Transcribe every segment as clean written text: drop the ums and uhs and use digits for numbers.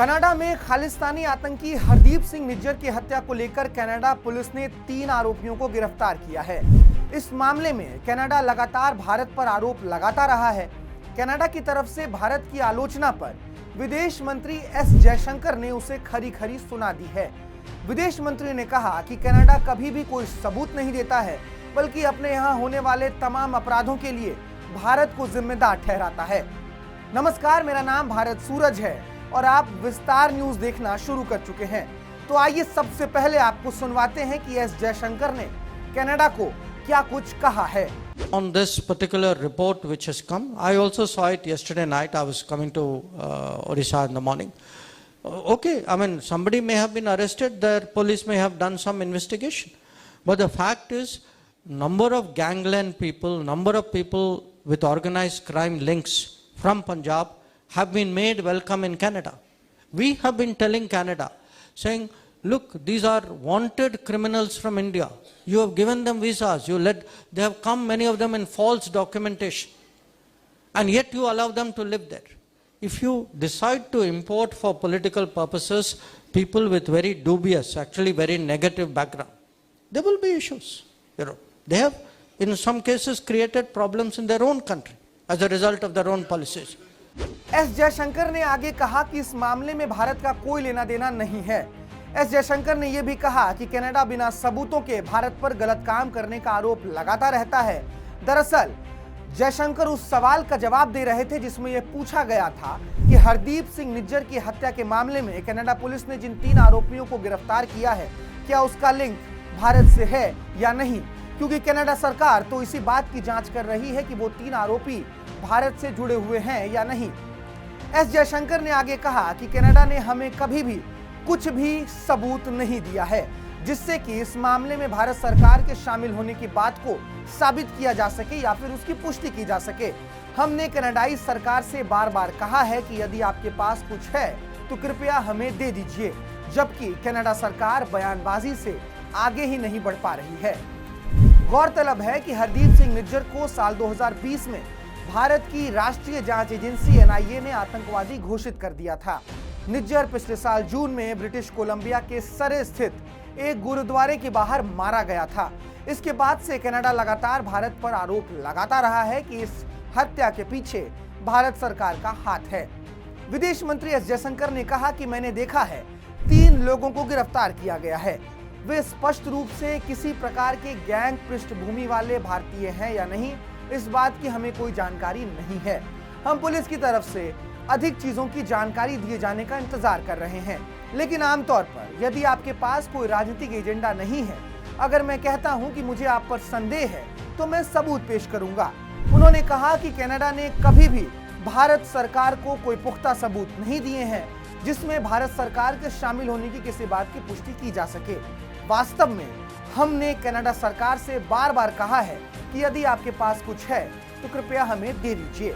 Canada में खालिस्तानी आतंकी हरदीप सिंह निज्जर की हत्या को लेकर कनाडा पुलिस ने 3 आरोपियों को गिरफ्तार किया है। इस मामले में कनाडा लगातार भारत पर आरोप लगाता रहा है। कनाडा की तरफ से भारत की आलोचना पर विदेश मंत्री एस जयशंकर ने उसे खरी खरी सुना दी है। विदेश मंत्री ने कहा कि कनाडा कभी भी कोई सबूत नहीं देता है, बल्कि अपने यहाँ होने वाले तमाम अपराधों के लिए भारत को जिम्मेदार ठहराता है। नमस्कार, मेरा नाम भारत सूरज है और आप विस्तार न्यूज देखना शुरू कर चुके हैं। तो आइए सबसे पहले आपको सुनवाते हैं कि एस जयशंकर ने कनाडा को क्या कुछ कहा है। On this particular report which has come, I also saw it yesterday night. I was coming to Odisha in the morning. Okay, I mean, somebody may have been arrested, the police may have done some investigation. But the fact is, number of gangland people, number of people with organized crime links from Punjab have been made welcome in Canada. We have been telling Canada, saying, look, these are wanted criminals from India. You have given them visas. They have come, many of them in false documentation. And yet you allow them to live there. If you decide to import for political purposes people with very dubious, actually very negative background, there will be issues. They have, in some cases, created problems in their own country as a result of their own policies. S Jaishankar ने आगे कहा कि इस मामले में भारत का कोई लेना देना नहीं है। एस जयशंकर ने यह भी कहा कि कनाडा बिना सबूतों के भारत पर गलत काम करने का आरोप लगाता रहता है। दरअसल जयशंकर उस सवाल का जवाब दे रहे थे जिसमें यह पूछा गया था कि हरदीप सिंह निज्जर की हत्या के मामले में कनाडा पुलिस ने जिन 3 आरोपियों को गिरफ्तार किया है, क्या उसका लिंक भारत से है या नहीं, क्योंकि कनाडा सरकार तो इसी बात की जांच कर रही है कि वो 3 आरोपी भारत से जुड़े हुए हैं या नहीं। एस जयशंकर ने आगे कहा कि कनाडा ने हमें कभी भी कुछ भी सबूत नहीं दिया है जिससे कि इस मामले में भारत सरकार के शामिल होने की बात को साबित किया जा सके या फिर उसकी पुष्टि की जा सके। हमने कनाडाई सरकार से बार बार कहा है कि यदि आपके पास कुछ है तो कृपया हमें दे दीजिए, जबकि कनाडा सरकार बयानबाजी से आगे ही नहीं बढ़ पा रही है। गौरतलब है कि हरदीप सिंह निज्जर को साल 2020 में भारत की राष्ट्रीय जांच एजेंसी एनआईए ने आतंकवादी घोषित कर दिया था। निज्जर पिछले साल जून में ब्रिटिश कोलंबिया के सरे स्थित एक गुरुद्वारे के बाहर मारा गया था। इसके बाद से कनाडा लगातार भारत पर आरोप लगाता रहा है कि इस हत्या के पीछे भारत सरकार का हाथ है। विदेश मंत्री एस जयशंकर ने कहा कि मैंने देखा है 3 लोगों को गिरफ्तार किया गया है। वे स्पष्ट रूप से किसी प्रकार के गैंग पृष्ठभूमि वाले भारतीय हैं या नहीं, इस बात की हमें कोई जानकारी नहीं है। हम पुलिस की तरफ से अधिक चीजों की जानकारी दिए जाने का इंतजार कर रहे हैं, लेकिन आमतौर पर यदि आपके पास कोई राजनीतिक एजेंडा नहीं है, अगर मैं कहता हूं कि मुझे आप पर संदेह है तो मैं सबूत पेश करूंगा। उन्होंने कहा कि कनाडा ने कभी भी भारत सरकार को कोई पुख्ता सबूत नहीं दिए हैं जिसमें भारत सरकार के शामिल होने की किसी बात की पुष्टि की जा सके। वास्तव में हमने कनाडा सरकार से बार बार कहा है कि यदि आपके पास कुछ है तो कृपया हमें दे दीजिए।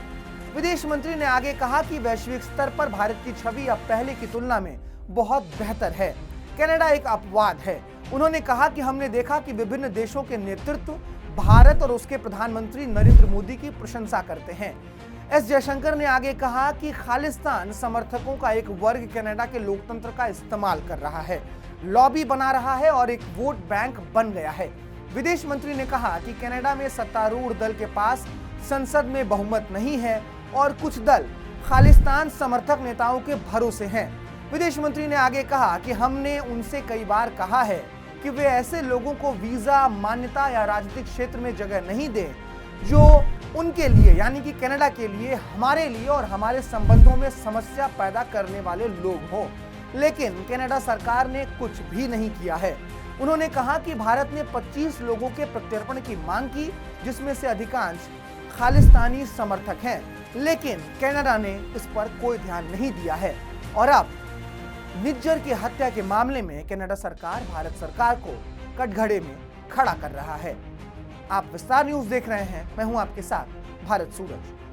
विदेश मंत्री ने आगे कहा कि वैश्विक स्तर पर भारत की छवि अब पहले की तुलना में बहुत बेहतर है। कनाडा एक अपवाद है। उन्होंने कहा कि हमने देखा कि विभिन्न देशों के नेतृत्व भारत और उसके प्रधानमंत्री नरेंद्र मोदी की प्रशंसा करते हैं। एस जयशंकर ने आगे कहा कि खालिस्तान समर्थकों का एक वर्ग कनाडा के लोकतंत्र का इस्तेमाल कर रहा है, लॉबी बना रहा है और एक वोट बैंक बन गया है। विदेश मंत्री ने कहा कि कनाडा में सत्तारूढ़ दल के पास संसद में बहुमत नहीं है और कुछ दल खालिस्तान समर्थक नेताओं के भरोसे हैं। विदेश मंत्री ने आगे कहा कि हमने उनसे कई बार कहा है कि वे ऐसे लोगों को वीजा, मान्यता या राजनीतिक क्षेत्र में जगह नहीं दें जो उनके लिए, यानी कि कनाडा के लिए, हमारे लिए और हमारे संबंधों में समस्या पैदा करने वाले लोग हों। लेकिन कनाडा सरकार ने कुछ भी नहीं किया है। उन्होंने कहा कि भारत ने 25 लोगों के प्रत्यर्पण की मांग की, जिसमें से अधिकांश खालिस्तानी समर्थक हैं, लेकिन कनाडा ने इस पर कोई ध्यान नहीं दिया है। और अब निज्जर की हत्या के मामले में कनाडा सरकार भारत सरकार को कटघरे में खड़ा कर रहा है। आप विस्तार न्यूज देख रहे हैं, मैं हूं आपके साथ भारत सूरज।